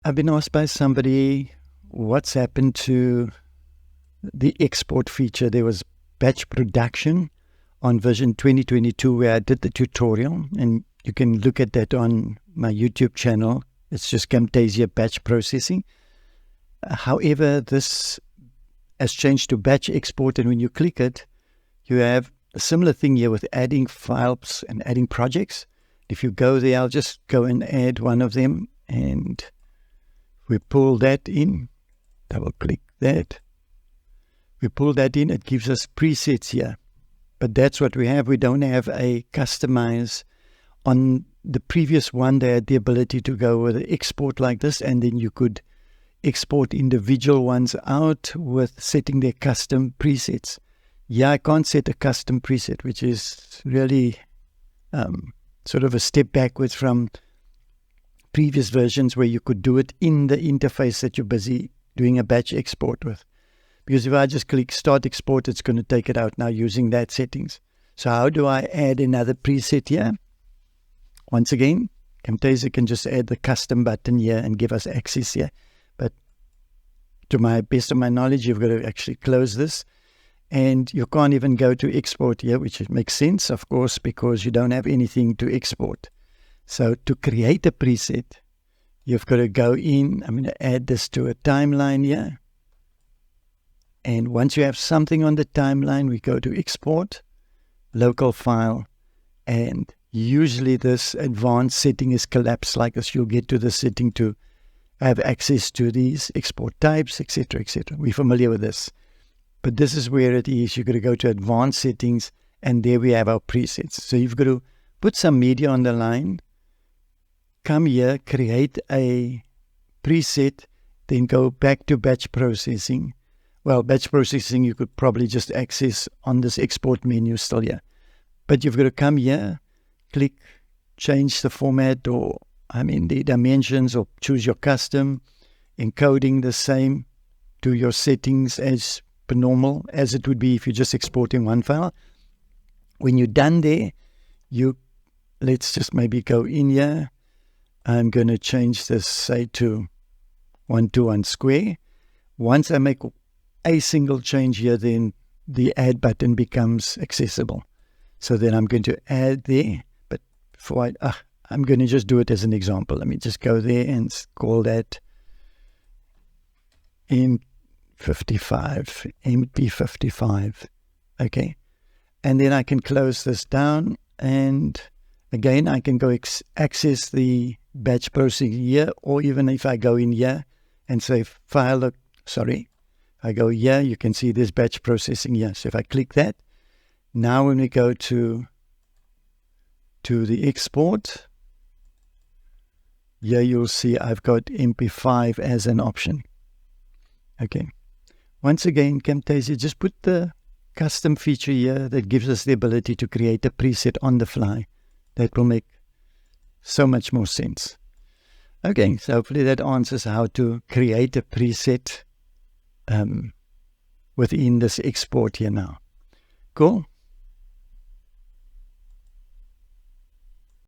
I've been asked by somebody what's happened to the export feature. There was batch production on version 2022 where I did the tutorial, and you can look at that on my YouTube channel. It's just Camtasia batch processing. However, this has changed to batch export, and when you click it, you have a similar thing here with adding files and adding projects. If you go there, I'll just go and add one of them, and we pull that in, double click that. We pull that in, it gives us presets here. But that's what we have. We don't have a customize. On the previous one, they had the ability to go with an export like this, and then you could export individual ones out with setting their custom presets. Yeah, I can't set a custom preset, which is really sort of a step backwards from previous versions where you could do it in the interface that you're busy doing a batch export with. Because if I just click Start Export, it's going to take it out now using that settings. So how do I add another preset here? Once again, Camtasia can just add the custom button here and give us access here. But to my best of my knowledge, you've got to actually close this. And you can't even go to export here, which makes sense, of course, because you don't have anything to export. So to create a preset, you've got to go in. I'm going to add this to a timeline here. And once you have something on the timeline, we go to export, local file, and usually this advanced setting is collapsed like this. You'll get to the setting to have access to these export types, etc., etc. We're familiar with this. But this is where it is. You've got to go to advanced settings, and there we have our presets. So you've got to put some media on the line, come here, create a preset, then go back to batch processing. Well, batch processing you could probably just access on this export menu still here. But you've got to come here, click, change the format or, the dimensions, or choose your custom, encoding the same, do your settings as per normal, as it would be if you're just exporting one file. When you're done there, let's just maybe go in here. I'm going to change this, say, to 1:1 square. Once I make a single change here, then the add button becomes accessible. So then I'm going to add there, but before I'm going to just do it as an example. Let me just go there and call that MP55. Okay. And then I can close this down, and again, I can go access the batch processing here, or even if I go in here and say I go here, you can see this batch processing here. So if I click that, now when we go to the export, here you'll see I've got MP5 as an option. Okay. Once again, Camtasia, just put the custom feature here that gives us the ability to create a preset on the fly. That will make so much more sense. Okay, so hopefully that answers how to create a preset within this export here now. Cool.